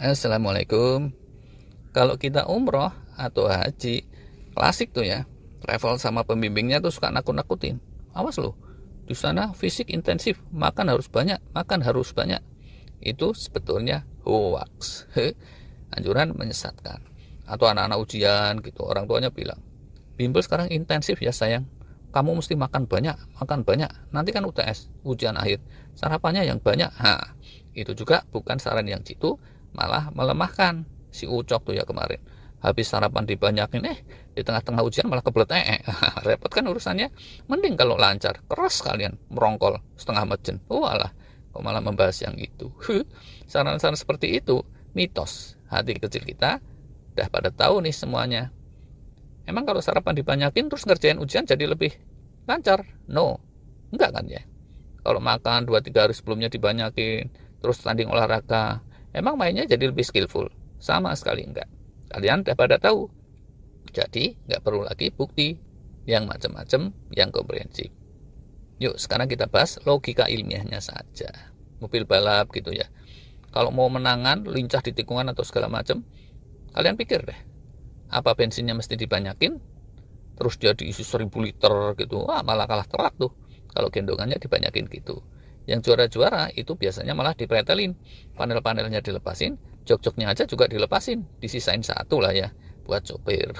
Assalamualaikum. Kalau kita umroh atau haji, klasik tuh ya, travel sama pembimbingnya tuh suka nakut-nakutin. Awas loh, di sana fisik intensif, makan harus banyak. Itu sebetulnya hoax. Anjuran menyesatkan. Atau anak-anak ujian gitu, orang tuanya bilang, bimbel sekarang intensif ya sayang. Kamu mesti makan banyak, makan banyak. Nanti kan UTS, ujian akhir. Sarapannya yang banyak. Itu juga bukan saran yang jitu, malah melemahkan si Ucok tuh ya kemarin. Habis sarapan dibanyakin, di tengah-tengah ujian malah kebelet repot kan urusannya. Mending kalau lancar, keras kalian merongkol setengah mejen. Walah, kok malah membahas yang itu. Saran-saran seperti itu mitos. Hati kecil kita udah pada tahu nih semuanya. Emang kalau sarapan dibanyakin terus ngerjain ujian jadi lebih lancar? No, enggak kan ya. Kalau makan 2-3 hari sebelumnya dibanyakin, terus tanding olahraga, emang mainnya jadi lebih skillful? Sama sekali enggak. Kalian udah pada tahu. Jadi nggak perlu lagi bukti yang macam-macam, yang komprehensif. Yuk sekarang kita bahas logika ilmiahnya saja. Mobil balap gitu ya. Kalau mau menangan, lincah di tikungan atau segala macam, kalian pikir deh, apa bensinnya mesti dibanyakin? Terus dia diisi 1000 liter gitu, malah kalah telak tuh kalau gendongannya dibanyakin gitu. Yang juara-juara itu biasanya malah dipretelin, panel-panelnya dilepasin, jok-joknya aja juga dilepasin, disisain satu lah ya buat sopir.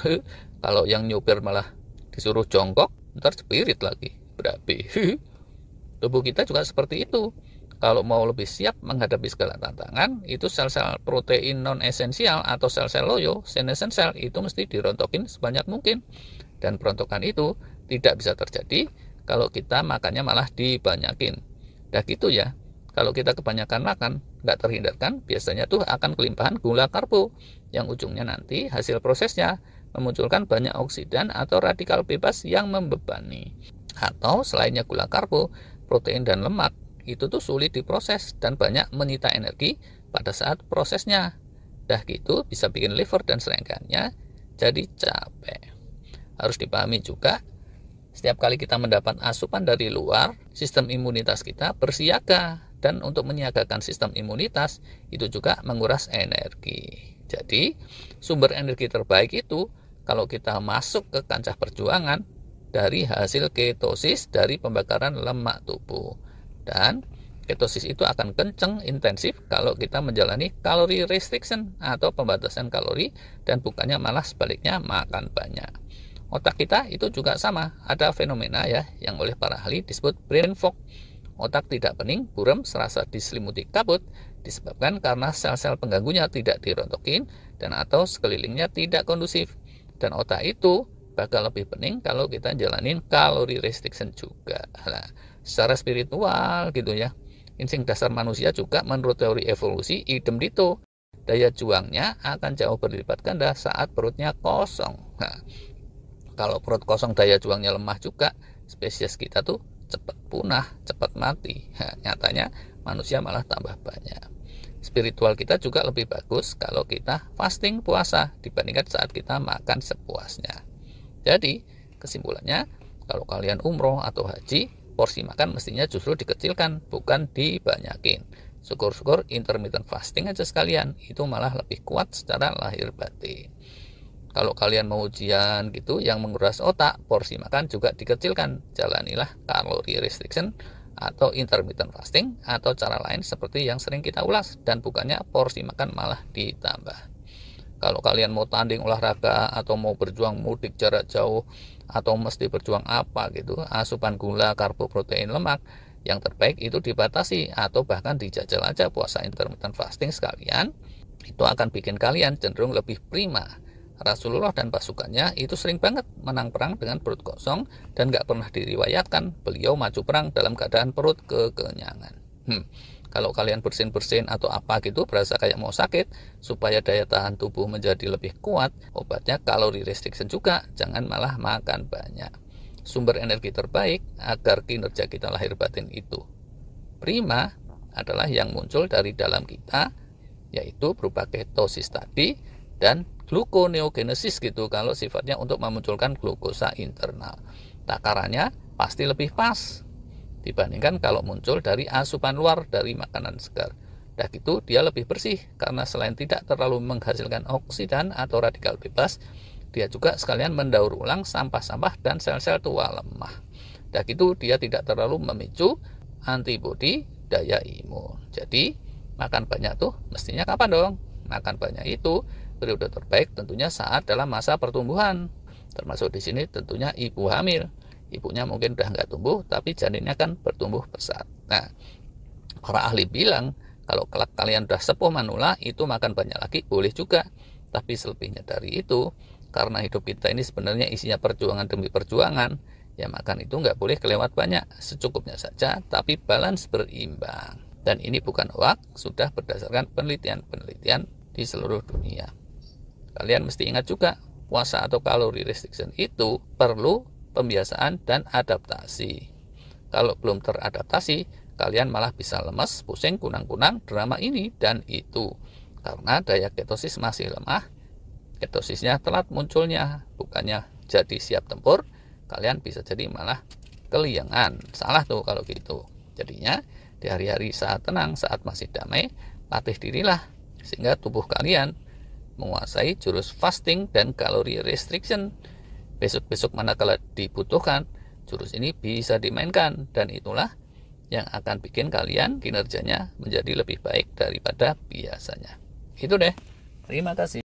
Kalau yang nyopir malah disuruh jongkok, ntar spirit lagi berapi. Tubuh kita juga seperti itu. Kalau mau lebih siap menghadapi segala tantangan, itu sel-sel protein non esensial atau sel-sel loyo, senescent itu mesti dirontokin sebanyak mungkin. Dan perontokan itu tidak bisa terjadi kalau kita makannya malah dibanyakin. Dah gitu ya, kalau kita kebanyakan makan, nggak terhindarkan, biasanya tuh akan kelimpahan gula karbo, yang ujungnya nanti hasil prosesnya memunculkan banyak oksidan atau radikal bebas yang membebani. Atau selainnya gula karbo, protein dan lemak, itu tuh sulit diproses dan banyak menyita energi pada saat prosesnya. Dah gitu bisa bikin liver dan selengkangnya jadi capek. Harus dipahami juga, setiap kali kita mendapat asupan dari luar, sistem imunitas kita bersiaga. Dan untuk menyiagakan sistem imunitas, itu juga menguras energi. Jadi, sumber energi terbaik itu, kalau kita masuk ke kancah perjuangan, dari hasil ketosis dari pembakaran lemak tubuh. Dan ketosis itu akan kenceng, intensif kalau kita menjalani kalori restriction atau pembatasan kalori, dan bukannya malah sebaliknya makan banyak. Otak kita itu juga sama, ada fenomena ya yang oleh para ahli disebut brain fog. Otak tidak pening, buram, serasa diselimuti kabut, disebabkan karena sel-sel pengganggunya tidak dirontokin dan atau sekelilingnya tidak kondusif. Dan otak itu bakal lebih pening kalau kita jalanin kalori restriction juga. Nah, secara spiritual gitu ya, insting dasar manusia juga menurut teori evolusi idem dito. Daya juangnya akan jauh berlipat ganda saat perutnya kosong. Nah, kalau perut kosong daya juangnya lemah juga, spesies kita tuh cepat punah, cepat mati. Nyatanya manusia malah tambah banyak. Spiritual kita juga lebih bagus kalau kita fasting puasa dibandingkan saat kita makan sepuasnya. Jadi kesimpulannya, kalau kalian umroh atau haji, porsi makan mestinya justru dikecilkan, bukan dibanyakin. Syukur-syukur intermittent fasting aja sekalian, itu malah lebih kuat secara lahir batin. Kalau kalian mau ujian gitu yang menguras otak, porsi makan juga dikecilkan. Jalanilah kalori restriction atau intermittent fasting atau cara lain seperti yang sering kita ulas, dan bukannya porsi makan malah ditambah. Kalau kalian mau tanding olahraga atau mau berjuang mudik jarak jauh atau mesti berjuang apa gitu, asupan gula, karbo, protein, lemak, yang terbaik itu dibatasi atau bahkan dijajal aja puasa intermittent fasting sekalian. Itu akan bikin kalian cenderung lebih prima. Rasulullah dan pasukannya itu sering banget menang perang dengan perut kosong, dan gak pernah diriwayatkan beliau maju perang dalam keadaan perut kekenyangan. Kalau kalian bersin-bersin atau apa gitu berasa kayak mau sakit, supaya daya tahan tubuh menjadi lebih kuat, obatnya kalori restriction juga, jangan malah makan banyak. Sumber energi terbaik agar kinerja kita lahir batin itu prima adalah yang muncul dari dalam kita, yaitu berupa ketosis tadi dan gluconeogenesis gitu, kalau sifatnya untuk memunculkan glukosa internal. Takarannya pasti lebih pas dibandingkan kalau muncul dari asupan luar dari makanan segar. Dah gitu dia lebih bersih karena selain tidak terlalu menghasilkan oksidan atau radikal bebas, dia juga sekalian mendaur ulang sampah-sampah dan sel-sel tua lemah. Dah gitu dia tidak terlalu memicu antibodi daya imun. Jadi makan banyak tuh mestinya kapan dong? Makan banyak itu periode terbaik tentunya saat dalam masa pertumbuhan. Termasuk di sini tentunya ibu hamil. Ibunya mungkin udah nggak tumbuh, tapi janinnya kan bertumbuh pesat. Nah, para ahli bilang kalau kelak kalian udah sepuh manula, itu makan banyak lagi boleh juga. Tapi selebihnya dari itu, karena hidup kita ini sebenarnya isinya perjuangan demi perjuangan, ya makan itu nggak boleh kelewat banyak, secukupnya saja, tapi balance berimbang. Dan ini bukan hoax, sudah berdasarkan penelitian-penelitian di seluruh dunia. Kalian mesti ingat juga, puasa atau kalori restriction itu perlu pembiasaan dan adaptasi. Kalau belum teradaptasi, kalian malah bisa lemes, pusing, kunang-kunang, drama ini dan itu. Karena daya ketosis masih lemah, ketosisnya telat munculnya, bukannya jadi siap tempur, kalian bisa jadi malah keliengan. Salah tuh kalau gitu. Jadinya di hari-hari saat tenang, saat masih damai, latih dirilah sehingga tubuh kalian menguasai jurus fasting dan kalori restriction. Besok-besok manakala dibutuhkan, jurus ini bisa dimainkan dan itulah yang akan bikin kalian kinerjanya menjadi lebih baik daripada biasanya. Itu deh. Terima kasih.